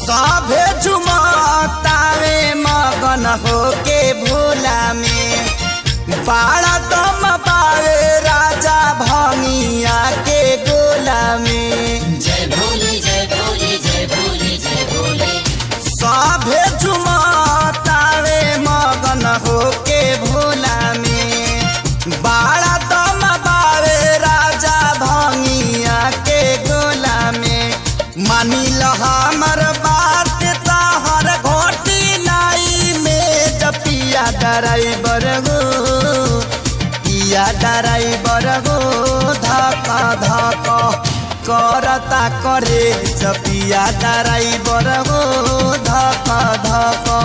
सभे झुमतावे मगन होके भोला में बाड़ा दम पावे राजा भंगिया के गोला में। जय भोले जय भोले जय भोले जय भोले। सभे झुमतावे मगन होके भोला में बाड़ा दम पावे राजा भंगिया के गोला में। मानी ल हमर बात ताहर घोटी नाई में जपिया ड्राइवर गो पिया ड्राइवर गो धक्का धक्का करता करे जपिया ड्राइवर गो धक्का धक्का